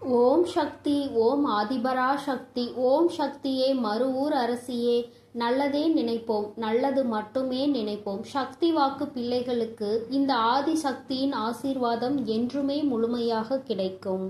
ஓம் சக்தி. ஓம் ஆதிபரா சக்தி. ஓம் சக்தியே, மறுவூர் அரசியே. நல்லதே நினைப்போம், நல்லது மட்டுமே நினைப்போம். சக்தி வாக்கு பிள்ளைகளுக்கு இந்த ஆதி சக்தியின் ஆசீர்வாதம் என்றுமே முழுமையாக கிடைக்கும்.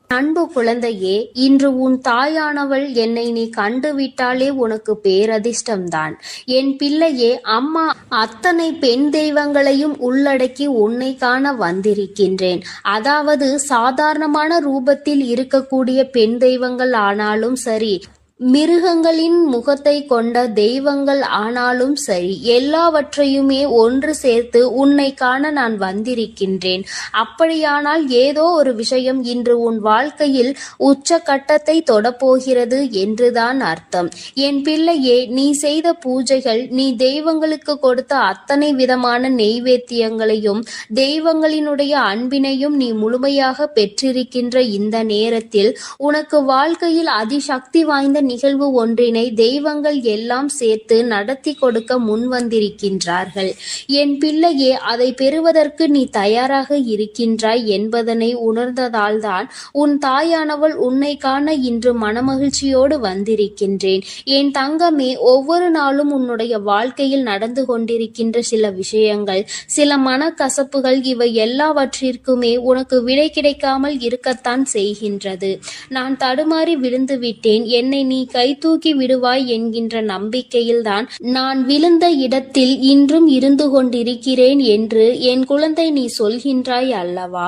அன்பு குழந்தையே, இன்று உன் தாயானவள் என்னை நீ கண்டுவிட்டாலே உனக்கு பேரதிர்ஷ்டம்தான். என் பிள்ளையே, அம்மா அத்தனை பெண் தெய்வங்களையும் உள்ளடக்கி உன்னை காண வந்திருக்கின்றேன். அதாவது சாதாரணமான ரூபத்தில் இருக்கக்கூடிய பெண் தெய்வங்கள் ஆனாலும் சரி, மிருகங்களின் முகத்தை கொண்ட தெய்வங்கள் ஆனாலும் சரி, எல்லாவற்றையுமே ஒன்று சேர்த்து உன்னை காண நான் வந்திருக்கின்றேன். அப்படியானால் ஏதோ ஒரு விஷயம் இன்று உன் வாழ்க்கையில் உச்சகட்டத்தை தொடப்போகிறது என்றுதான் அர்த்தம். என் பிள்ளையே, நீ செய்த பூஜைகள், நீ தெய்வங்களுக்கு கொடுத்த அத்தனை விதமான நெய்வேத்தியங்களையும் தெய்வங்களினுடைய அன்பினையும் நீ முழுமையாக பெற்றிருக்கின்ற இந்த நேரத்தில் உனக்கு வாழ்க்கையில் அதிசக்தி வாய்ந்த நிகழ்வு ஒன்றினை தெய்வங்கள் எல்லாம் சேர்த்து நடத்தி கொடுக்க முன் வந்திருக்கின்றார்கள். என் பிள்ளையே, அதை பெறுவதற்கு நீ தயாராக இருக்கின்றாய் என்பதனை உணர்ந்ததால்தான் உன் தாயானவள் உன்னை காண இன்று மனமகிழ்ச்சியோடு வந்திருக்கின்றேன். என் தங்கமே, ஒவ்வொரு நாளும் உன்னுடைய வாழ்க்கையில் நடந்து கொண்டிருக்கின்ற சில விஷயங்கள், சில மனக்கசப்புகள், இவை எல்லாவற்றிற்குமே உனக்கு விடை கிடைக்காமல் இருக்கத்தான் செய்கின்றது. நான் தடுமாறி விழுந்து விட்டேன், என்னை நீ கை தூக்கி விடுவாய் என்கின்ற நம்பிக்கையில்தான் நான் விழுந்த இடத்தில் இன்றும் இருந்து கொண்டிருக்கிறேன் என்று என் குழந்தை நீ சொல்கின்றாய் அல்லவா?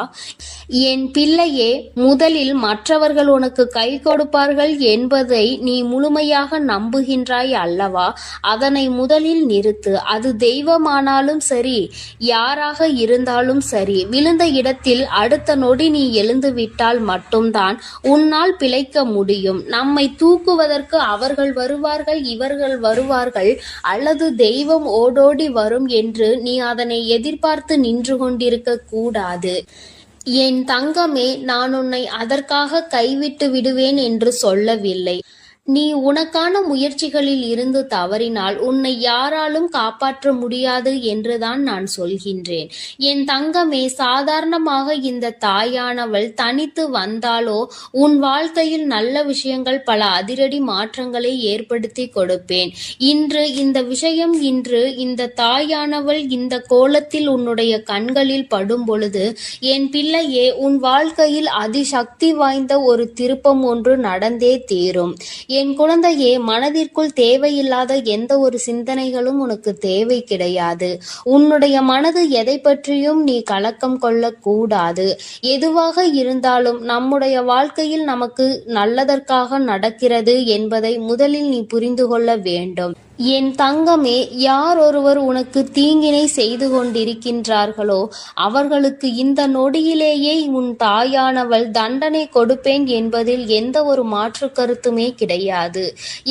என் பிள்ளையே, முதலில் மற்றவர்கள் உனக்கு கை கொடுப்பார்கள் என்பதை நீ முழுமையாக நம்புகின்றாய் அல்லவா? அதனை முதலில் நிறுத்து. அது தெய்வமானாலும் சரி, யாராக இருந்தாலும் சரி, விழுந்த இடத்தில் அடுத்த நொடி நீ எழுந்து விட்டால் மட்டும்தான் உன்னால் பிழைக்க முடியும். நம்மை தூக்குவதற்கு அவர்கள் வருவார்கள், இவர்கள் வருவார்கள், அல்லது தெய்வம் ஓடோடி வரும் என்று நீ அதனை எதிர்பார்த்து நின்று கொண்டிருக்க கூடாது. என் தங்கமே, நான் உன்னை அதற்காக கைவிட்டு விடுவேன் என்று சொல்லவில்லை. நீ உனக்கான முயற்சிகளில் இருந்து தவறினால் உன்னை யாராலும் காப்பாற்ற முடியாது என்றுதான் நான் சொல்கின்றேன். என் தங்கமே, சாதாரணமாக இந்த தாயானவள் தனித்து வந்தாலோ உன் வாழ்க்கையில் நல்ல விஷயங்கள், பல அதிரடி மாற்றங்களை ஏற்படுத்தி கொடுப்பேன். இன்று இந்த தாயானவள் இந்த கோலத்தில் உன்னுடைய கண்களில் படும் பொழுது, என் பிள்ளையே, உன் வாழ்க்கையில் அதிசக்தி வாய்ந்த ஒரு திருப்பம் ஒன்று நடந்தே தீரும். என் குழந்தையே, மனதிற்குள் தேவையில்லாத எந்த ஒரு சிந்தனைகளும் உனக்கு தேவை கிடையாது. உன்னுடைய மனது எதை பற்றியும் நீ கலக்கம் கொள்ளக்கூடாது. எதுவாக இருந்தாலும் நம்முடைய வாழ்க்கையில் நமக்கு நல்லதற்காக நடக்கிறது என்பதை முதலில் நீ புரிந்து கொள்ள வேண்டும். என் தங்கமே, யார் ஒருவர் உனக்கு தீங்கினை செய்து கொண்டிருக்கின்றார்களோ அவர்களுக்கு இந்த நொடியிலேயே உன் தாயானவள் தண்டனை கொடுப்பேன் என்பதில் எந்த ஒரு மாற்று கருத்துமே கிடையாது.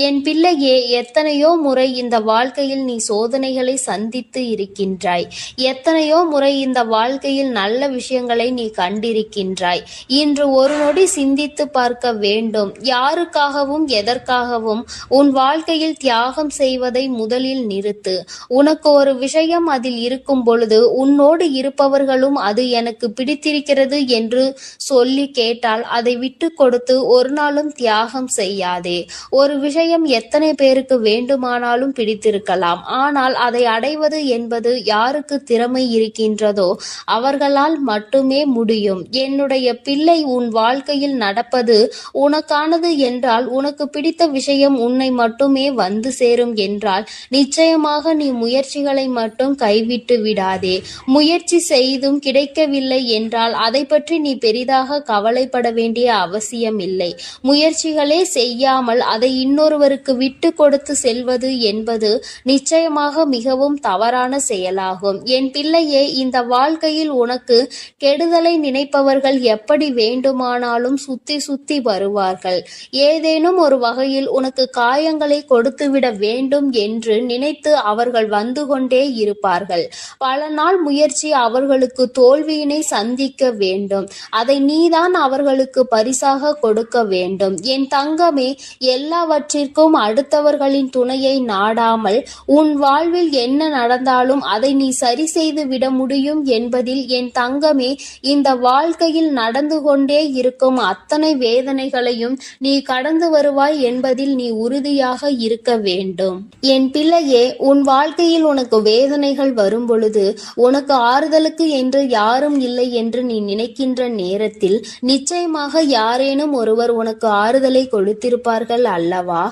என் பிள்ளையே, எத்தனையோ முறை இந்த வாழ்க்கையில் நீ சோதனைகளை சந்தித்து இருக்கின்றாய். எத்தனையோ முறை இந்த வாழ்க்கையில் நல்ல விஷயங்களை நீ கண்டிருக்கின்றாய். இன்று ஒரு நொடி சிந்தித்து பார்க்க வேண்டும். யாருக்காகவும் எதற்காகவும் உன் வாழ்க்கையில் தியாகம் செய்வதை முதலில் நிறுத்து. உனக்கு ஒரு விஷயம் அதில் இருக்கும் பொழுது உன்னோடு இருப்பவர்களும் அது எனக்கு பிடித்திருக்கிறது என்று சொல்லி கேட்டால் அதை விட்டு கொடுத்து ஒரு நாளும் தியாகம் செய்யாதே. ஒரு விஷயம் எத்தனை பேருக்கு வேண்டுமானாலும் பிடித்திருக்கலாம். ஆனால் அதை அடைவது என்பது யாருக்கு திறமை இருக்கின்றதோ அவர்களால் மட்டுமே முடியும். என்னுடைய பிள்ளை, உன் வாழ்க்கையில் நடப்பது உனக்கானது என்றால், உனக்கு பிடித்த விஷயம் உன்னை மட்டுமே வந்து சேரும் என்றால் நிச்சயமாக நீ முயற்சிகளை மட்டும் கைவிட்டு விடாதே. முயற்சி செய்தும் கிடைக்கவில்லை என்றால் அதை பற்றி நீ பெரிதாக கவலைப்பட வேண்டிய அவசியம் இல்லை. முயற்சிகளே செய்யாமல் அதை இன்னொருவருக்கு விட்டு கொடுத்து செல்வது என்பது நிச்சயமாக மிகவும் தவறான செயலாகும். என் பிள்ளையே, இந்த வாழ்க்கையில் உனக்கு கெடுதலை நினைப்பவர்கள் எப்படி வேண்டுமானாலும் சுத்தி வருவார்கள். ஏதேனும் ஒரு வகையில் உனக்கு காயங்களை கொடுத்துவிட வேண்டும் வேண்டும் என்று நினைத்து அவர்கள் வந்து கொண்டே இருப்பார்கள். பல நாள் முயற்சி அவர்களுக்கு தோல்வியினை சந்திக்க வேண்டும். அதை நீதான் அவர்களுக்கு பரிசாக கொடுக்க வேண்டும். என் தங்கமே, எல்லாவற்றிற்கும் அடுத்தவர்களின் துணையை நாடாமல் உன் வாழ்வில் என்ன நடந்தாலும் அதை நீ சரி செய்து விட முடியும் என்பதில் என் தங்கமே, இந்த வாழ்க்கையில் நடந்து கொண்டே இருக்கும் அத்தனை வேதனைகளையும் நீ கடந்து வருவாய் என்பதில் நீ உறுதியாக இருக்க வேண்டும். என் பிள்ளையே, உன் வாழ்க்கையில் உனக்கு வேதனைகள் வரும் பொழுது உனக்கு ஆறுதலுக்கு என்று யாரும் இல்லை என்று நீ நினைக்கின்ற நேரத்தில் நிச்சயமாக யாரேனும் ஒருவர் உனக்கு ஆறுதலை கொடுத்திருப்பார்கள் அல்லவா?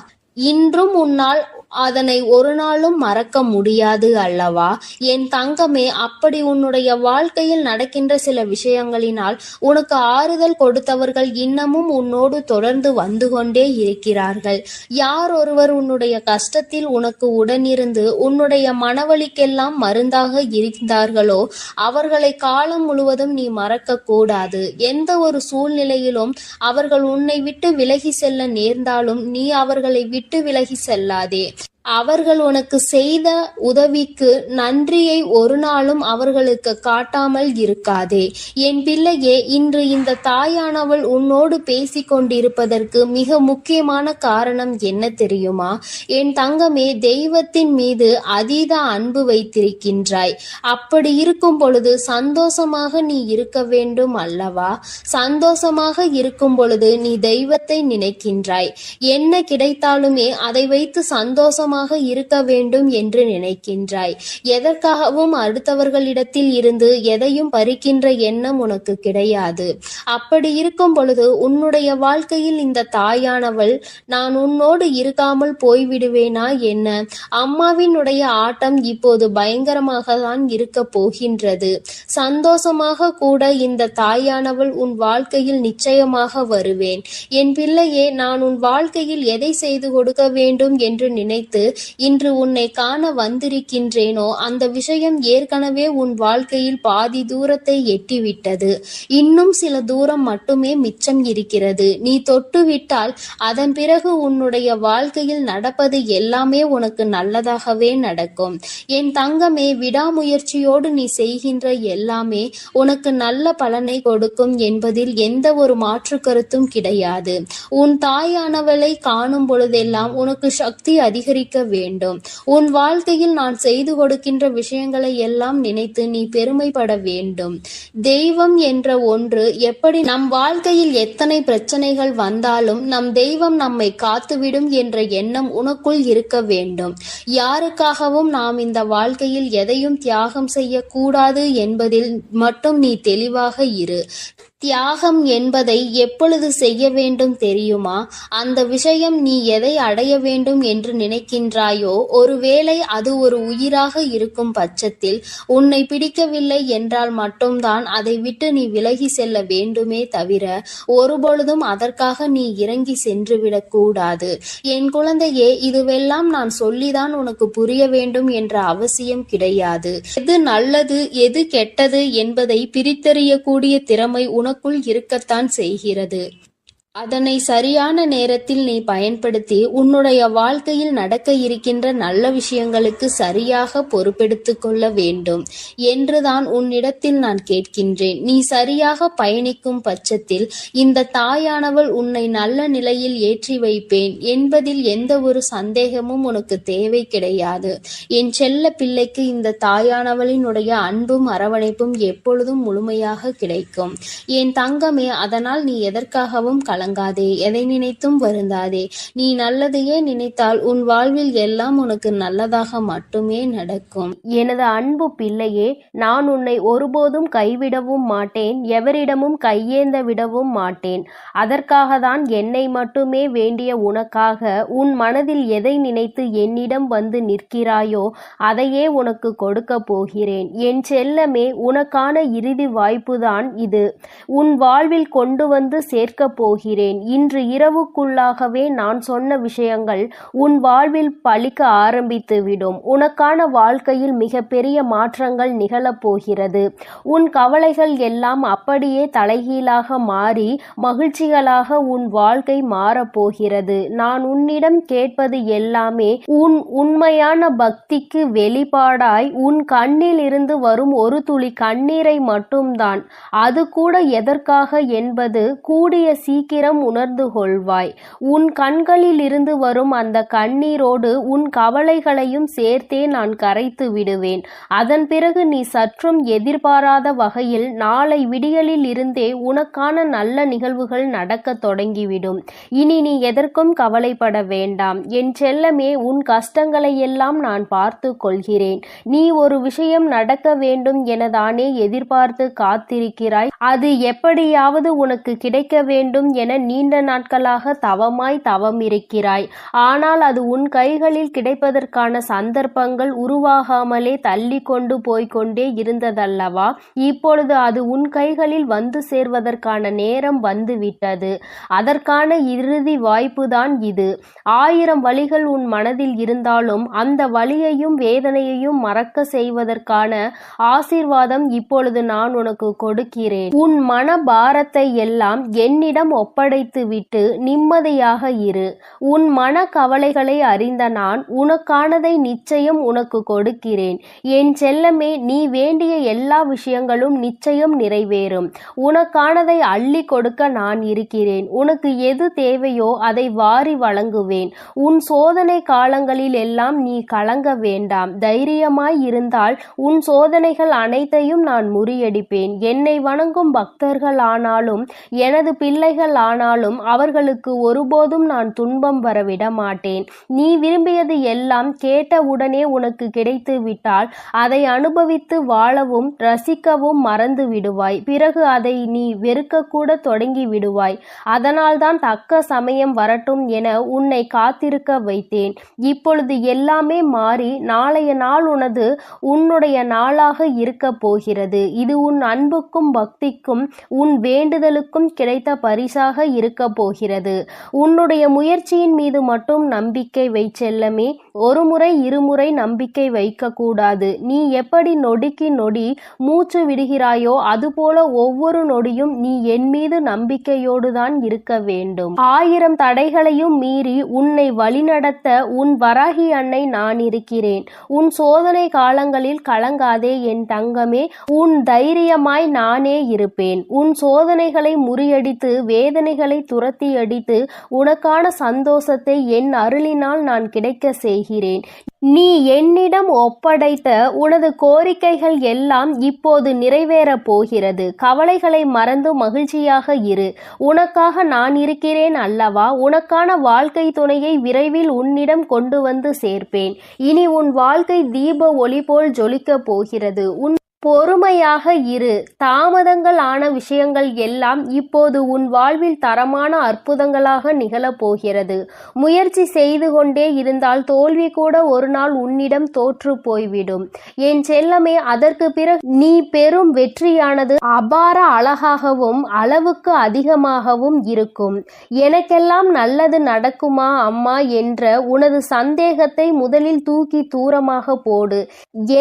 இன்றும் உன்னால் அதனை ஒரு நாளும் மறக்க முடியாது அல்லவா? என் தங்கமே, அப்படி உன்னுடைய வாழ்க்கையில் நடக்கின்ற சில விஷயங்களினால் உனக்கு ஆறுதல் கொடுத்தவர்கள் இன்னமும் உன்னோடு தொடர்ந்து வந்து கொண்டே இருக்கிறார்கள். யார் ஒருவர் உன்னுடைய கஷ்டத்தில் உனக்கு உடனிருந்து உன்னுடைய மனவலிக்கெல்லாம் மருந்தாக இருந்தார்களோ அவர்களை காலம் முழுவதும் நீ மறக்க கூடாது. எந்த ஒரு சூழ்நிலையிலும் அவர்கள் உன்னை விட்டு விலகி செல்ல நேர்ந்தாலும் நீ அவர்களை விட்டு விலகி செல்லாதே. அவர்கள் உனக்கு செய்த உதவிக்கு நன்றியை ஒரு நாளும் அவர்களுக்கு காட்டாமல் இருக்காதே. என் பிள்ளையே, இன்று இந்த தாயானவள் உன்னோடு பேசிக் கொண்டிருப்பதற்கு மிக முக்கியமான காரணம் என்ன தெரியுமா? என் தங்கமே, தெய்வத்தின் மீது அதீத அன்பு வைத்திருக்கின்றாய். அப்படி இருக்கும் பொழுது சந்தோஷமாக நீ இருக்க வேண்டும் அல்லவா? சந்தோஷமாக இருக்கும் பொழுது நீ தெய்வத்தை நினைக்கின்றாய். என்ன கிடைத்தாலுமே அதை வைத்து சந்தோஷமாக இருக்க வேண்டும் என்று நினைக்கின்றாய். எதற்காகவும் அடுத்தவர்களிடத்தில் இருந்து எதையும் பறிக்கின்ற எண்ணம் உனக்கு கிடையாது. அப்படி இருக்கும் பொழுது உன்னுடைய வாழ்க்கையில் இந்த தாயானவள் நான் உன்னோடு இருக்காமல் போய்விடுவேனா என்ன? அம்மாவினுடைய ஆட்டம் இப்போது பயங்கரமாக தான் இருக்க போகின்றது. சந்தோஷமாக கூட இந்த தாயானவள் உன் வாழ்க்கையில் நிச்சயமாக வருவேன். என் பிள்ளையே, நான் உன் வாழ்க்கையில் எதை செய்து கொடுக்க வேண்டும் என்று நினைத்து இன்று உன்னை காண வந்திருக்கின்றேனோ அந்த விஷயம் ஏற்கனவே உன் வாழ்க்கையில் பாதி தூரத்தை எட்டிவிட்டது. இன்னும் சில தூரம் மட்டுமே மிச்சம் இருக்கிறது. நீ தொட்டுவிட்டால் அதன் பிறகு உன்னுடைய வாழ்க்கையில் நடப்பது எல்லாமே உனக்கு நல்லதாகவே நடக்கும். என் தங்கமே, விடாமுயற்சியோடு நீ செய்கின்ற எல்லாமே உனக்கு நல்ல பலனை கொடுக்கும் என்பதில் எந்த ஒரு மாற்று கருத்தும் கிடையாது. உன் தாயானவளை காணும் பொழுதெல்லாம் உனக்கு சக்தி அதிகரிக்க வேண்டும். உன் வாழ்க்கையில் நான் செய்து கொடுக்கின்ற விஷயங்களை எல்லாம் நினைத்து நீ பெருமைப்பட வேண்டும். தெய்வம் என்ற ஒன்று எப்படி நம் வாழ்க்கையில் எத்தனை பிரச்சனைகள் வந்தாலும் நம் தெய்வம் நம்மை காத்துவிடும் என்ற எண்ணம் உனக்குள் இருக்க வேண்டும். யாருக்காகவும் நாம் இந்த வாழ்க்கையில் எதையும் தியாகம் செய்யக்கூடாது என்பதில் மட்டும் நீ தெளிவாக இரு. தியாகம் என்பதை எப்பொழுது செய்ய வேண்டும் தெரியுமா? அந்த விஷயம் நீ எதை அடைய வேண்டும் என்று நினைக்கின்றாயோ ஒருவேளை அது ஒரு உயிராக இருக்கும் பட்சத்தில் உன்னை பிடிக்கவில்லை என்றால் மட்டும்தான் அதை விட்டு நீ விலகி செல்ல வேண்டுமே தவிர ஒருபொழுதும் அதற்காக நீ இறங்கி சென்றுவிடக் கூடாது. என் குழந்தையே, இதுவெல்லாம் நான் சொல்லிதான் உனக்கு புரிய வேண்டும் என்ற அவசியம் கிடையாது. எது நல்லது எது கெட்டது என்பதை பிரித்தறியக்கூடிய திறமை உனக்குள் இருக்கத்தான் செய்கிறது. அதனை சரியான நேரத்தில் நீ பயன்படுத்தி உன்னுடைய வாழ்க்கையில் நடக்க இருக்கின்ற நல்ல விஷயங்களுக்கு சரியாக பொறுப்பெடுத்துக் கொள்ள வேண்டும் என்றுதான் உன்னிடத்தில் நான் கேட்கின்றேன். நீ சரியாக பயணிக்கும் பட்சத்தில் இந்த தாயானவள் உன்னை நல்ல நிலையில் ஏற்றி வைப்பேன் என்பதில் எந்த ஒரு சந்தேகமும் உனக்கு தேவை கிடையாது. என் செல்ல பிள்ளைக்கு இந்த தாயானவளினுடைய அன்பும் அரவணைப்பும் எப்பொழுதும் முழுமையாக கிடைக்கும். என் தங்கமே, அதனால் நீ எதற்காகவும் கலங்காதே, எதை நினைத்தும் வருந்தாதே. நீ நல்லதையே நினைத்தால் உன் வாழ்வில் எல்லாம் உனக்கு நல்லதாக மட்டுமே நடக்கும். எனது அன்பு பிள்ளையே, நான் உன்னை ஒருபோதும் கைவிடவும் மாட்டேன், எவரிடமும் கையேந்த விடவும் மாட்டேன். அதற்காக தான் என்னை மட்டுமே வேண்டிய உனக்காக உன் மனதில் எதை நினைத்து என்னிடம் வந்து நிற்கிறாயோ அதையே உனக்கு கொடுக்க போகிறேன். என் செல்லமே, உனக்கான இறுதி வாய்ப்புதான் இது. உன் வாழ்வில் கொண்டு வந்து சேர்க்க போகிறேன். போகிறேன். இன்று இரவுக்குள்ளாகவே நான் சொன்ன விஷயங்கள் உன் வாழ்வில் பலிக்க ஆரம்பித்துவிடும். உனக்கான வாழ்க்கையில் மிகப்பெரிய மாற்றங்கள் நிகழப் போகிறது. உன் கவலைகள் எல்லாம் அப்படியே தலைகீழாக மாறி மகிழ்ச்சிகளாக உன் வாழ்க்கை மாறப்போகிறது. நான் உன்னிடம் கேட்பது எல்லாமே உன் உண்மையான பக்திக்கு வெளிப்பாடாய் உன் கண்ணில் இருந்து வரும் ஒரு துளி கண்ணீரை மட்டும்தான். அது கூட எதற்காக என்பது கூடிய சீக்கிரம் உணர்ந்து கொள்வாய். உன் கண்களில் இருந்து வரும் அந்த கண்ணீரோடு உன் கவலைகளையும் சேர்த்தே நான் கரைத்து விடுவேன். அதன் பிறகு நீ சற்றும் எதிர்பாராத வகையில் நாளை விடியலில் இருந்தே உனக்கான நல்ல நிகழ்வுகள் நடக்க தொடங்கிவிடும். இனி நீ எதற்கும் கவலைப்பட வேண்டாம். என் செல்லமே, உன் கஷ்டங்களை எல்லாம் நான் பார்த்து கொள்கிறேன். நீ ஒரு விஷயம் நடக்க வேண்டும் எனதானே எதிர்பார்த்து காத்திருக்கிறாய். அது எப்படியாவது உனக்கு கிடைக்க வேண்டும் என நீண்ட நாட்களாக தவமாய் தவம் இருக்கிறாய். ஆனால் அது உன் கைகளில் கிடைப்பதற்கான சந்தர்ப்பங்கள் உருவாகாமலே தள்ளி கொண்டு போய்கொண்டே இருந்ததல்லவா? இப்பொழுது அது உன் கைகளில் வந்து சேர்வதற்கான நேரம் வந்துவிட்டது. அதற்கான இறுதி வாய்ப்புதான் இது. 1000 வழிகள் உன் மனதில் இருந்தாலும் அந்த வலியையும் வேதனையையும் மறக்க செய்வதற்கான ஆசீர்வாதம் இப்பொழுது நான் உனக்கு கொடுக்கிறேன். உன் மன பாரத்தை எல்லாம் என்னிடம் ஒப்படைத்துவிட்டு நிம்மதியாக இரு. உன் மன கவலைகளை அறிந்த நான் உனக்கானதை நிச்சயம் உனக்கு கொடுக்கிறேன். என் செல்லமே, நீ வேண்டிய எல்லா விஷயங்களும் நிச்சயம் நிறைவேறும். உனக்கானதை அள்ளி கொடுக்க நான் இருக்கிறேன். உனக்கு எது தேவையோ அதை வாரி வழங்குவேன். உன் சோதனை காலங்களில் எல்லாம் நீ கலங்க வேண்டாம். தைரியமாய் இருந்தால் உன் சோதனைகள் அனைத்தையும் நான் முறியடிப்பேன். என்னை வணங்கும் பக்தர்கள் ஆனாலும் எனது பிள்ளைகள் ஆனாலும் அவர்களுக்கு ஒருபோதும் நான் துன்பம் வரவிட மாட்டேன். நீ விரும்பியது எல்லாம் கேட்டவுடனே உனக்கு கிடைத்து விட்டால் அதை அனுபவித்து வாழவும் ரசிக்கவும் மறந்து விடுவாய். பிறகு அதை நீ வெறுக்கக்கூட தொடங்கி விடுவாய். அதனால்தான் தக்க சமயம் வரட்டும் என உன்னை காத்திருக்க வைத்தேன். இப்பொழுது எல்லாமே மாறி நாளைய நாள் உன்னுடைய நாளாக இருக்க போகிறது. இது உன் அன்புக்கும் பக்திக்கும் உன் வேண்டுதலுக்கும் கிடைத்த பரிசாக இருக்க போகிறது. உன்னுடைய முயற்சியின் மீது மட்டும் நம்பிக்கை வை செல்லமே. ஒரு முறை இருமுறை நம்பிக்கை வைக்க கூடாது. நீ எப்படி நொடிக்கு நொடி மூச்சு விடுகிறாயோ அதுபோல ஒவ்வொரு நொடியும் நீ என் மீது நம்பிக்கையோடு தான் இருக்க வேண்டும். 1000 தடைகளையும் மீறி உன்னை வழிநடத்த உன் வராகி அன்னை நான் இருக்கிறேன். உன் சோதனை காலங்களில் கலங்காதே என் தங்கமே. உன் தைரியமாய் நானே இருப்பேன். உன் சோதனைகளை முறியடித்து வேதனைகளை துரத்தி அடித்து உனக்கான சந்தோஷத்தை என் அருளினால் நான் கிடைக்க செய்கிறேன். நீ என்னிடம் ஒப்படைத்த உனது கோரிக்கைகள் எல்லாம் இப்போது நிறைவேறப் போகிறது. கவலைகளை மறந்து மகிழ்ச்சியாக இரு. உனக்காக நான் இருக்கிறேன் அல்லவா? உனக்கான வாழ்க்கை துணையை விரைவில் உன்னிடம் கொண்டு வந்து சேர்ப்பேன். இனி உன் வாழ்க்கை தீப ஒளி போல் ஜொலிக்கப் போகிறது. உன் பொறுமையாக இரு. தாமதங்கள் ஆன விஷயங்கள் எல்லாம் இப்போது உன் வாழ்வில் தரமான அற்புதங்களாக நிகழப்போகிறது. முயற்சி செய்து கொண்டே இருந்தால் தோல்வி கூட ஒரு நாள் உன்னிடம் தோற்று போய்விடும். என் செல்லமே, அதற்கு பிறகு நீ பெறும் வெற்றியானது அபார அழகாகவும் அளவுக்கு அதிகமாகவும் இருக்கும். எனக்கெல்லாம் நல்லது நடக்குமா அம்மா என்ற உனது சந்தேகத்தை முதலில் தூக்கி தூரமாக போடு.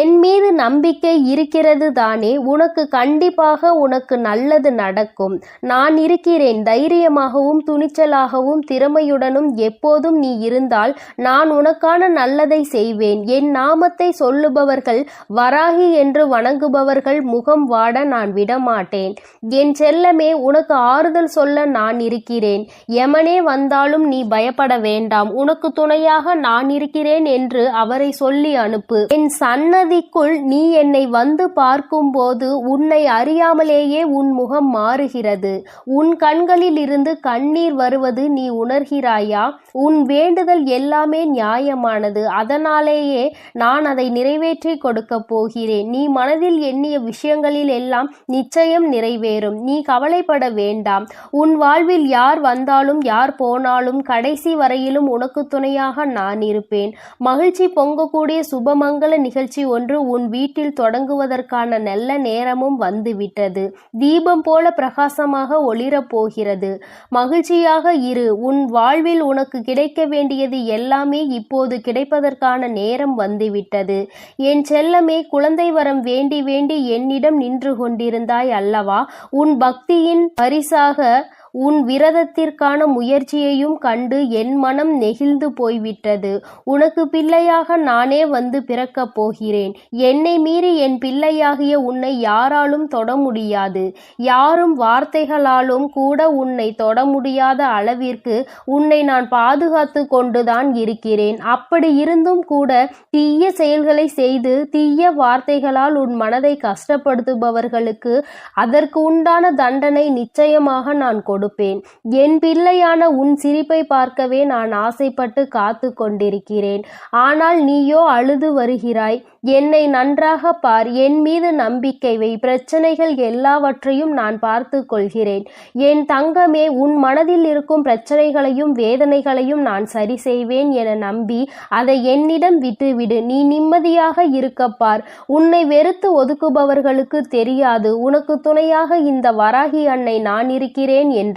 என் மீது நம்பிக்கை இருக்கிறது தானே? உனக்கு கண்டிப்பாக உனக்கு நல்லது நடக்கும். நான் இருக்கிறேன். தைரியமாகவும் துணிச்சலாகவும் திறமையுடனும் எப்போதும் நீ இருந்தால் நான் உனக்கான நல்லதை செய்வேன். என் நாமத்தை சொல்லுபவர்கள், வராகி என்று வணங்குபவர்கள் முகம் வாட நான் விடமாட்டேன். என் செல்லமே, உனக்கு ஆறுதல் சொல்ல நான் இருக்கிறேன். யமனே வந்தாலும் நீ பயப்பட வேண்டாம். உனக்கு துணையாக நான் இருக்கிறேன் என்று அவரை சொல்லி அனுப்பு. என் சன்னதிக்குள் நீ என்னை வந்து பார்க்கும்போது உன்னை அறியாமலேயே உன் முகம் மாறுகிறது. உன் கண்களில் இருந்து கண்ணீர் வருவது நீ உணர்கிறாயா? உன் வேண்டுதல் எல்லாமே நியாயமானது. அதனாலேயே நான் அதை நிறைவேற்றி கொடுக்க போகிறேன். நீ மனதில் எண்ணிய விஷயங்களில் எல்லாம் நிச்சயம் நிறைவேறும். நீ கவலைப்பட வேண்டாம். உன் வாழ்வில் யார் வந்தாலும் யார் போனாலும் கடைசி வரையிலும் உனக்கு துணையாக நான் இருப்பேன். மகிழ்ச்சி பொங்கக்கூடிய சுபமங்கல நிகழ்ச்சி ஒன்று உன் வீட்டில் தொடங்குவதற்கு கிடைப்பதற்கான நல்ல நேரமும் வந்துவிட்டது. தீபம் போல பிரகாசமாக ஒளிரப் போகிறது. மகிழ்ச்சியாக இரு. உன் வாழ்வில் உனக்கு கிடைக்க வேண்டியது எல்லாமே இப்போது கிடைப்பதற்கான நேரம் வந்துவிட்டது. என் செல்லமே, குழந்தை வரம் வேண்டி வேண்டி என்னிடம் நின்று கொண்டிருந்தாய் அல்லவா? உன் பக்தியின் பரிசாக உன் விரதத்திற்கான முயற்சியையும் கண்டு என் மனம் நெகிழ்ந்து போய்விட்டது. உனக்கு பிள்ளையாக நானே வந்து பிறக்கப் போகிறேன். என்னை மீறி என் பிள்ளையாகிய உன்னை யாராலும் தொட முடியாது. யாரும் வார்த்தைகளாலும் கூட உன்னை தொட முடியாத அளவிற்கு உன்னை நான் பாதுகாத்து கொண்டுதான் இருக்கிறேன். அப்படி இருந்தும் கூட தீய செயல்களை செய்து தீய வார்த்தைகளால் உன் மனதை கஷ்டப்படுத்துபவர்களுக்கு அதற்கு உண்டான தண்டனை நிச்சயமாக நான் கொடுப்பேன். என் பிள்ளையான உன் சிரிப்பை பார்க்கவே நான் ஆசைப்பட்டு காத்து கொண்டிருக்கிறேன். ஆனால் நீயோ அழுது வருகிறாய். என்னை நன்றாக பார். என் மீது நம்பிக்கை வை. பிரச்சனைகள் எல்லாவற்றையும் நான் பார்த்து கொள்கிறேன். என் தங்கமே, உன் மனதில் இருக்கும் பிரச்சனைகளையும் வேதனைகளையும் நான் சரி செய்வேன் என நம்பி அதை என்னிடம் விட்டுவிடு. நீ நிம்மதியாக இருக்கப்பார். உன்னை வெறுத்து ஒதுக்குபவர்களுக்கு தெரியாது உனக்கு துணையாக இந்த வராகி அன்னை நான் இருக்கிறேன் என்று.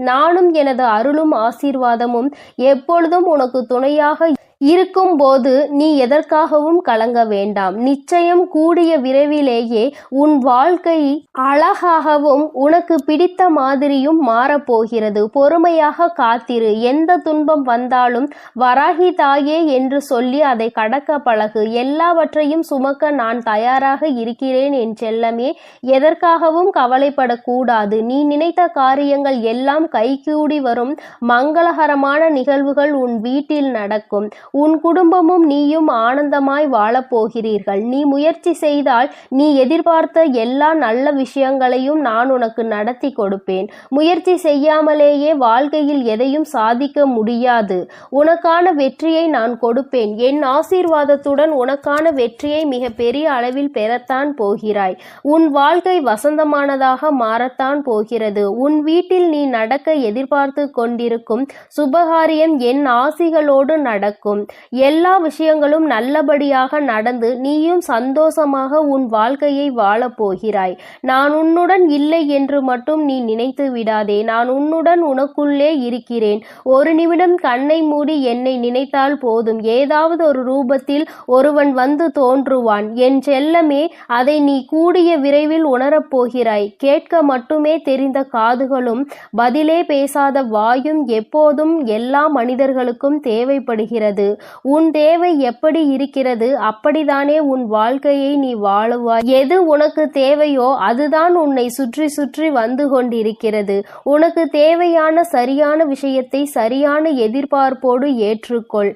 நானும் எனது அருளும் ஆசீர்வாதமும் எப்பொழுதும் உனக்கு துணையாக இருக்கும் போது நீ எதற்காகவும் கலங்க வேண்டாம். நிச்சயம் கூடிய விரைவிலேயே உன் வாழ்க்கை அழகாகவும் உனக்கு பிடித்த மாதிரியும் மாறப்போகிறது. பொறுமையாக காத்திரு. எந்த துன்பம் வந்தாலும் வராகி தாயே என்று சொல்லி அதை கடக்க பழகு. எல்லாவற்றையும் சுமக்க நான் தயாராக இருக்கிறேன் என் செல்லமே. எதற்காகவும் கவலைப்படக்கூடாது. நீ நினைத்த காரியங்கள் எல்லாம் கைகூடி வரும். மங்களகரமான நிகழ்வுகள் உன் வீட்டில் நடக்கும். உன் குடும்பமும் நீயும் ஆனந்தமாய் வாழப்போகிறீர்கள். நீ முயற்சி செய்தால் நீ எதிர்பார்த்த எல்லா நல்ல விஷயங்களையும் நான் உனக்கு நடத்தி கொடுப்பேன். முயற்சி செய்யாமலேயே வாழ்க்கையில் எதையும் சாதிக்க முடியாது. உனக்கான வெற்றியை நான் கொடுப்பேன். என் ஆசீர்வாதத்துடன் உனக்கான வெற்றியை மிக பெரிய அளவில் பெறத்தான் போகிறாய். உன் வாழ்க்கை வசந்தமானதாக மாறத்தான் போகிறது. உன் வீட்டில் நீ நடக்க எதிர்பார்த்து கொண்டிருக்கும் சுபகாரியம் என் ஆசிகளோடு நடக்கும். எல்லா விஷயங்களும் நல்லபடியாக நடந்து நீயும் சந்தோஷமாக உன் வாழ்க்கையை வாழப் போகிறாய். நான் உன்னுடன் இல்லை என்று மட்டும் நீ நினைத்து விடாதே. நான் உன்னுடன் உனக்குள்ளே இருக்கிறேன். ஒரு நிமிடம் கண்ணை மூடி என்னை நினைத்தால் போதும். ஏதாவது ஒரு ரூபத்தில் ஒருவன் வந்து தோன்றுவான். என் செல்லமே, அதை நீ கூடிய விரைவில் உணரப்போகிறாய். கேட்க மட்டுமே தெரிந்த காதுகளும் பதிலே பேசாத வாயும் எப்போதும் எல்லா மனிதர்களுக்கும் தேவைப்படுகிறது. உன் தேவை எப்படி இருக்கிறது அப்படித்தானே உன் வாழ்க்கையை நீ வாழுவாய். எது உனக்கு தேவையோ அதுதான் உன்னை சுற்றி சுற்றி வந்து கொண்டிருக்கிறது. உனக்கு தேவையான சரியான விஷயத்தை சரியான எதிர்பார்ப்போடு ஏற்றுக்கொள்.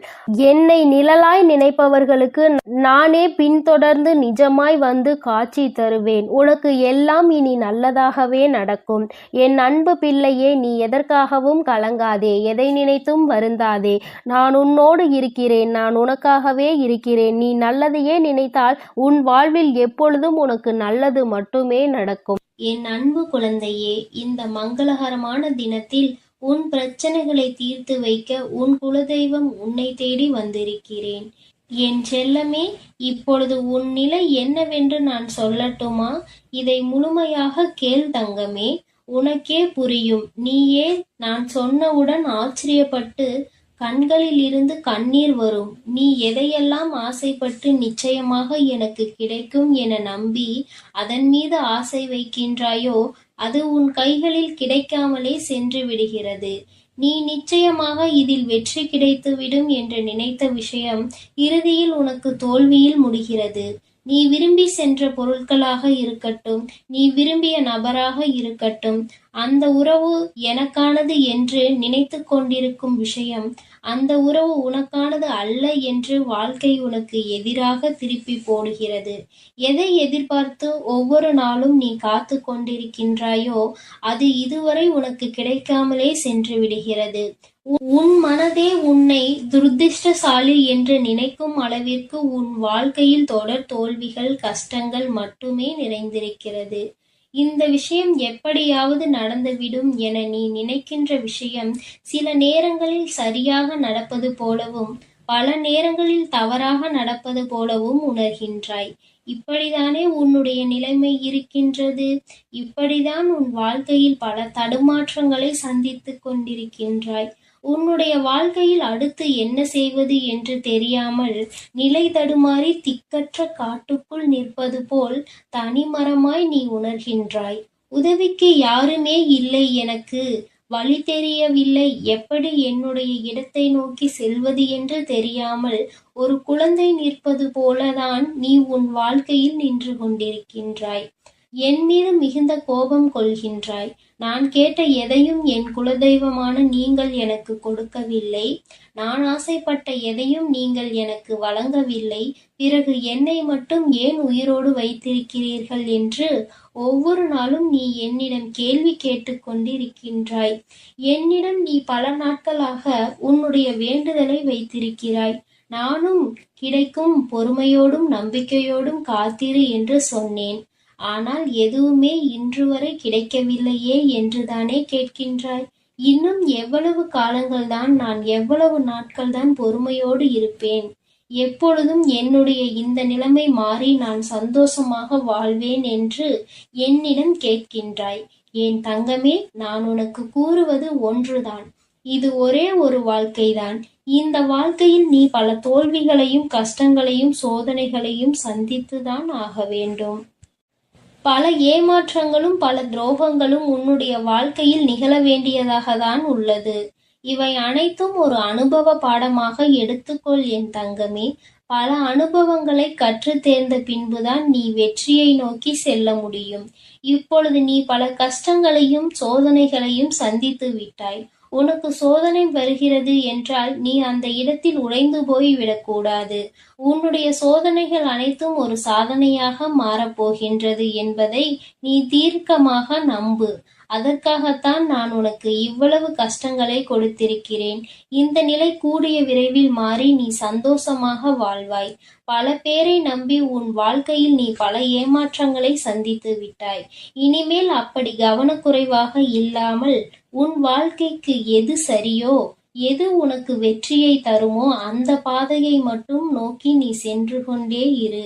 என்னை நிழலாய் நினைப்பவர்களுக்கு நானே பின்தொடர்ந்து நிஜமாய் வந்து காட்சி தருவேன். உனக்கு எல்லாம் இனி நல்லதாகவே நடக்கும். என் அன்பு பிள்ளையே, நீ எதற்காகவும் கலங்காதே. எதை நினைத்தும் வருந்தாதே. நான் உன்னோடு இருக்கிறேன். நான் உனக்காகவே இருக்கிறேன். நீ நல்லதையே நினைத்தால் உன் வாழ்வில் எப்பொழுதும் உனக்கு நல்லது மட்டுமே நடக்கும். என் அன்பு குழந்தையே, இந்த மங்களகரமான தினத்தில் உன் பிரச்சனைகளை தீர்த்து வைக்க உன் குலதெய்வம் உன்னை தேடி வந்திருக்கிறேன். என் செல்லமே, இப்பொழுது உன் நிலை என்னவென்று நான் சொல்லட்டுமா? இதை முழுமையாக கேள் தங்கமே. உனக்கே புரியும். நீயே நான் சொன்னவுடன் ஆச்சரியப்பட்டு கண்களில் இருந்து கண்ணீர் வரும். நீ எதையெல்லாம் ஆசைப்பட்டு நிச்சயமாக எனக்கு கிடைக்கும் என நம்பி அதன் மீது ஆசை வைக்கின்றாயோ அது உன் கைகளில் கிடைக்காமலே சென்று விடுகிறது. நீ நிச்சயமாக இதில் வெற்றி கிடைத்துவிடும் என்று நினைத்த விஷயம் இறுதியில் உனக்கு தோல்வியில் முடிகிறது. நீ விரும்பி சென்ற பொருட்களாக இருக்கட்டும், நீ விரும்பிய நபராக இருக்கட்டும், அந்த உறவு எனக்கானது என்று நினைத்து கொண்டிருக்கும் விஷயம் அந்த உறவு உனக்கானது அல்ல என்று வாழ்க்கை உனக்கு எதிராக திருப்பி போடுகிறது. எதை எதிர்பார்த்து ஒவ்வொரு நாளும் நீ காத்து கொண்டிருக்கின்றாயோ அது இதுவரை உனக்கு கிடைக்காமலே சென்று விடுகிறது. உன் மனதே உன்னை துரதிர்ஷ்டசாலி என்று நினைக்கும் அளவிற்கு உன் வாழ்க்கையில் தொடர் தோல்விகள், கஷ்டங்கள் மட்டுமே நிறைந்திருக்கிறது. இந்த விஷயம் எப்படியாவது நடந்துவிடும் என நீ நினைக்கின்ற விஷயம் சில நேரங்களில் சரியாக நடப்பது போலவும் பல நேரங்களில் தவறாக நடப்பது போலவும் உணர்கின்றாய். இப்படிதானே உன்னுடைய நிலைமை இருக்கின்றது. இப்படிதான் உன் வாழ்க்கையில் பல தடுமாற்றங்களை சந்தித்துக் கொண்டிருக்கின்றாய். உன்னுடைய வாழ்க்கையில் அடுத்து என்ன செய்வது என்று தெரியாமல் நிலை தடுமாறி திக்கற்ற காட்டுக்குள் நிற்பது போல் தனிமரமாய் நீ உணர்கின்றாய். உதவிக்கு யாருமே இல்லை, எனக்கு வழி தெரியவில்லை, எப்படி என்னுடைய இடத்தை நோக்கி செல்வது என்று தெரியாமல் ஒரு குழந்தை நிற்பது போலதான் நீ உன் வாழ்க்கையில் நின்று கொண்டிருக்கின்றாய். என் மீது மிகுந்த கோபம் கொள்கின்றாய். நான் கேட்ட எதையும் என் குலதெய்வமான நீங்கள் எனக்கு கொடுக்கவில்லை. நான் ஆசைப்பட்ட எதையும் நீங்கள் எனக்கு வழங்கவில்லை. பிறகு என்னை மட்டும் ஏன் உயிரோடு வைத்திருக்கிறீர்கள் என்று ஒவ்வொரு நாளும் நீ என்னிடம் கேள்வி கேட்டுக்கொண்டிருக்கின்றாய். என்னிடம் நீ பல நாட்களாக உன்னுடைய வேண்டுதலை வைத்திருக்கிறாய். நானும் கிடைக்கும் பொறுமையோடும் நம்பிக்கையோடும் காத்திரு என்று சொன்னேன். ஆனால் எதுவுமே இன்று வரை கிடைக்கவில்லையே என்றுதானே கேட்கின்றாய். இன்னும் எவ்வளவு காலங்கள்தான், நான் எவ்வளவு நாட்கள்தான் பொறுமையோடு இருப்பேன்? எப்பொழுதும் என்னுடைய இந்த நிலைமை மாறி நான் சந்தோஷமாக வாழ்வேன் என்று என்னிடம் கேட்கின்றாய். என் தங்கமே, நான் உனக்கு கூறுவது ஒன்றுதான். இது ஒரே ஒரு வாழ்க்கைதான். இந்த வாழ்க்கையில் நீ பல தோல்விகளையும் கஷ்டங்களையும் சோதனைகளையும் சந்தித்துதான் ஆக வேண்டும். பல ஏமாற்றங்களும் பல துரோகங்களும் உன்னுடைய வாழ்க்கையில் நிகழ வேண்டியதாக தான் உள்ளது. இவை அனைத்தும் ஒரு அனுபவ பாடமாக எடுத்துக்கொள் என் தங்கமே. பல அனுபவங்களை கற்று தேர்ந்த பின்புதான் நீ வெற்றியை நோக்கி செல்ல முடியும். இப்பொழுது நீ பல கஷ்டங்களையும் சோதனைகளையும் சந்தித்து விட்டாய். உனக்கு சோதனை வருகிறது என்றால் நீ அந்த இடத்தில் உடைந்து போய் விடக்கூடாது. உன்னுடைய சோதனைகள் அனைத்தும் ஒரு சாதனையாக மாறப்போகின்றது என்பதை நீ தீர்க்கமாக நம்பு. அதற்காகத்தான் நான் உனக்கு இவ்வளவு கஷ்டங்களை கொடுத்திருக்கிறேன். இந்த நிலை கூடிய விரைவில் மாறி நீ சந்தோஷமாக வாழ்வாய். பல பேரை நம்பி உன் வாழ்க்கையில் நீ பல ஏமாற்றங்களை சந்தித்து விட்டாய். இனிமேல் அப்படி கவனக்குறைவாக இல்லாமல் உன் வாழ்க்கைக்கு எது சரியோ, எது உனக்கு வெற்றியை தருமோ அந்த பாதையை மட்டும் நோக்கி நீ சென்று கொண்டே இரு.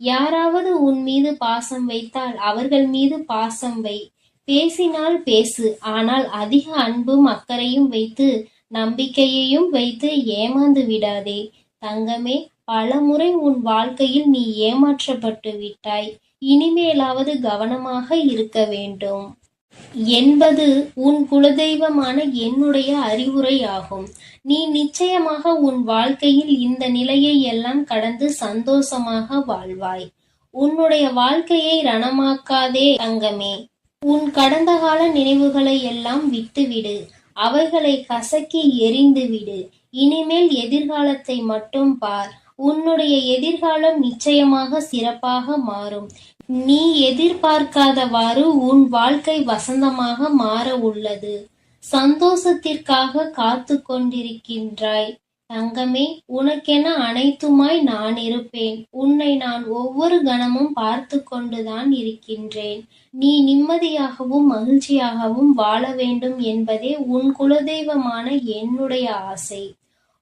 யாராவது உன் மீது பாசம் வைத்தால் அவர்கள் மீது பாசம் வை. பேசினால் பேசு, ஆனால் அதிக அன்பும் அக்கறையும் வைத்து நம்பிக்கையையும் வைத்து ஏமாந்து விடாதே. தங்கமே, பலமுறை உன் வாழ்க்கையில் நீ ஏமாற்றப்பட்டு விட்டாய். இனிமேலாவது கவனமாக இருக்க வேண்டும் என்பது உன் குலதெய்வமான என்னுடைய அறிவுரை ஆகும். நீ நிச்சயமாக உன் வாழ்க்கையில் இந்த நிலையை எல்லாம் கடந்து சந்தோஷமாக வாழ்வாய். உன்னுடைய வாழ்க்கையை ரணமாக்காதே தங்கமே. உன் கடந்த கால நினைவுகளை எல்லாம் விட்டுவிடு. அவைகளை கசக்கி எறிந்துவிடு. இனிமேல் எதிர்காலத்தை மட்டும் பார். உன்னுடைய எதிர்காலம் நிச்சயமாக சிறப்பாக மாறும். நீ எதிர்பார்க்காதவாறு உன் வாழ்க்கை வசந்தமாக மாற உள்ளது. சந்தோஷத்திற்காக காத்து கொண்டிருக்கின்றாய். தங்கமே, உனக்கென அனைத்துமாய் நான் இருப்பேன். உன்னை நான் ஒவ்வொரு கணமும் பார்த்து கொண்டுதான் இருக்கின்றேன். நீ நிம்மதியாகவும் மகிழ்ச்சியாகவும் வாழ வேண்டும் என்பதே உன் குலதெய்வமான என்னுடைய ஆசை.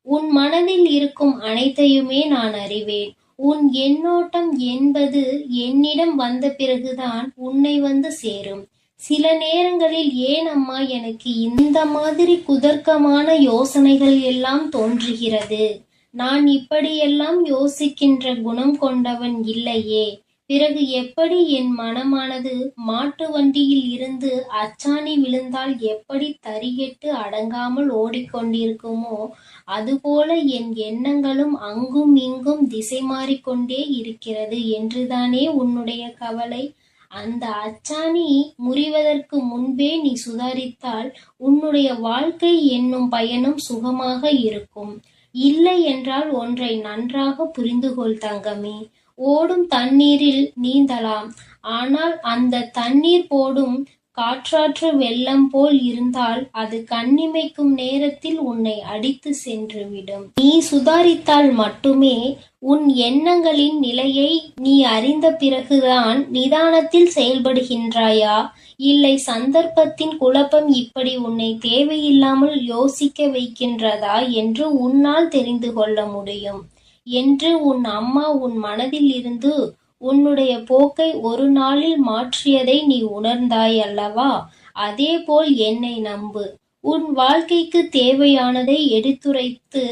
உன் மனதில் இருக்கும் அனைத்தையுமே நான் அறிவேன். உன் எண்ணோட்டம் என்பது என்னிடம் வந்த பிறகுதான் உன்னை வந்து சேரும். சில நேரங்களில் ஏன் அம்மா எனக்கு இந்த மாதிரி குதர்க்கமான யோசனைகள் எல்லாம் தோன்றுகிறது? நான் இப்படியெல்லாம் யோசிக்கின்ற குணம் கொண்டவன் இல்லையே. பிறகு எப்படி என் மனமானது மாட்டு வண்டியில் இருந்து அச்சாணி விழுந்தால் எப்படி தறிகெட்டு அடங்காமல் ஓடிக்கொண்டிருக்குமோ அதுபோல என் எண்ணங்களும் அங்கும் இங்கும் திசை மாறிக்கொண்டே இருக்கிறது என்றுதானே உன்னுடைய கவலை? அந்த அச்சாணி முறிவதற்கு முன்பே நீ சுதாரித்தால் உன்னுடைய வாழ்க்கை என்னும் பயணம் சுகமாக இருக்கும். இல்லை என்றால் ஒன்றை நன்றாக புரிந்துகொள் தங்கமே. ஓடும் தண்ணீரில் நீந்தலாம், ஆனால் அந்த தண்ணீர் போடும் காற்றாற்று வெள்ளம் போல் இருந்தால் அது கண்ணிமைக்கும் நேரத்தில் உன்னை அடித்து சென்றுவிடும். நீ சுதாரித்தால் மட்டுமே உன் எண்ணங்களின் நிலையை நீ அறிந்த பிறகுதான் நிதானத்தில் செயல்படுகின்றாயா, இல்லை சந்தர்ப்பத்தின் குழப்பம் இப்படி உன்னை தேவையில்லாமல் யோசிக்க வைக்கின்றதா என்று உன்னால் தெரிந்து கொள்ள முடியும் என்று உன் அம்மா உன் மனதில் இருந்து உன்னுடைய போக்கை ஒரு நாளில் மாற்றியதை நீ உணர்ந்தாய் அல்லவா? அதேபோல் என்னை நம்பு. உன் வாழ்க்கைக்கு தேவையானதை எடுத்துரைத்து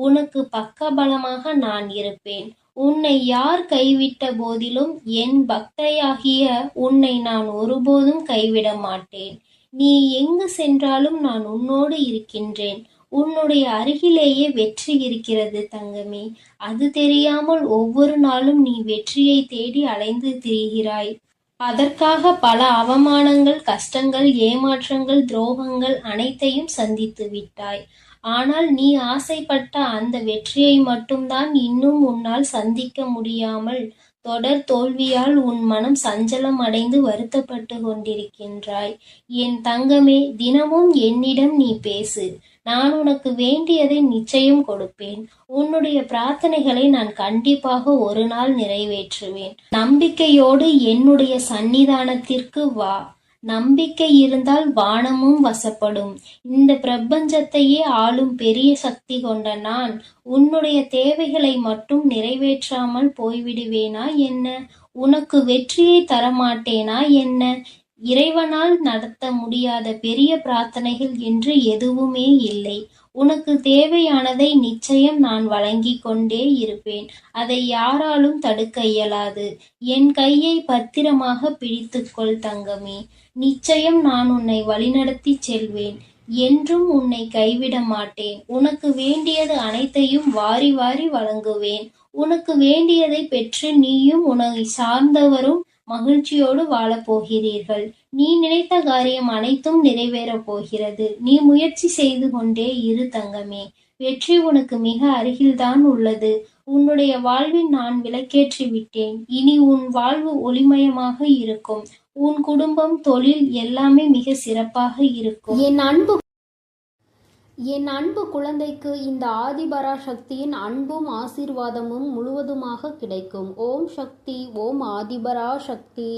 உனக்கு பக்கபலமாக நான் இருப்பேன். உன்னை யார் கைவிட்ட போதிலும் என் பக்தையாகிய உன்னை நான் ஒருபோதும் கைவிட மாட்டேன். நீ எங்கு சென்றாலும் நான் உன்னோடு இருக்கின்றேன். உன்னுடைய அருகிலேயே வெற்றி இருக்கிறது தங்கமே. அது தெரியாமல் ஒவ்வொரு நாளும் நீ வெற்றியை தேடி அலைந்து திரிகிறாய். அதற்காக பல அவமானங்கள், கஷ்டங்கள், ஏமாற்றங்கள், துரோகங்கள் அனைத்தையும் சந்தித்து விட்டாய். ஆனால் நீ ஆசைப்பட்ட அந்த வெற்றியை மட்டும்தான் இன்னும் உன்னால் சந்திக்க முடியாமல் தொடர் தோல்வியால் உன் மனம் சஞ்சலம் அடைந்து வருத்தப்பட்டு கொண்டிருக்கின்றாய். என் தங்கமே, தினமும் என்னிடம் நீ பேசு. நான் உனக்கு வேண்டியதை நிச்சயம் கொடுப்பேன். உன்னுடைய பிரார்த்தனைகளை நான் கண்டிப்பாக ஒரு நாள் நிறைவேற்றுவேன். நம்பிக்கையோடு என்னுடைய சன்னிதானத்திற்கு வா. நம்பிக்கை இருந்தால் வானமும் வசப்படும். இந்த பிரபஞ்சத்தையே ஆளும் பெரிய சக்தி கொண்ட நான் உன்னுடைய தேவைகளை மட்டும் நிறைவேற்றாமல் போய்விடுவேனா என்ன? உனக்கு வெற்றியை தரமாட்டேனா என்ன? இறைவனால் நடத்த முடியாத பெரிய பிரார்த்தனைகள் என்று எதுவுமே இல்லை. உனக்கு தேவையானதை நிச்சயம் நான் வழங்கிக் கொண்டே இருப்பேன். அதை யாராலும் தடுக்க இயலாது. என் கையை பத்திரமாக பிடித்துக்கொள் தங்கமே. நிச்சயம் நான் உன்னை வழிநடத்தி செல்வேன். என்றும் உன்னை கைவிட மாட்டேன். உனக்கு வேண்டியது அனைத்தையும் வாரி வாரி வழங்குவேன். உனக்கு வேண்டியதை பெற்று நீயும் உன்னை சார்ந்தவரும் மகிழ்ச்சியோடு வாழப் போகிறீர்கள். நீ நினைத்த காரியம் அனைத்தும் நிறைவேறப் போகிறது. நீ முயற்சி செய்து கொண்டே இரு தங்கமே. வெற்றி உனக்கு மிக அருகில்தான் உள்ளது. உன்னுடைய வாழ்வில் நான் விளக்கேற்றி விட்டேன். இனி உன் வாழ்வு ஒளிமயமாக இருக்கும். உன் குடும்பம், தொழில் எல்லாமே மிக சிறப்பாக இருக்கும். என் அன்பு குழந்தைக்கு இந்த ஆதிபராசக்தியின் அன்பும் ஆசீர்வாதமும் முழுவதுமாக கிடைக்கும். ஓம் சக்தி, ஓம் ஆதிபராசக்தி.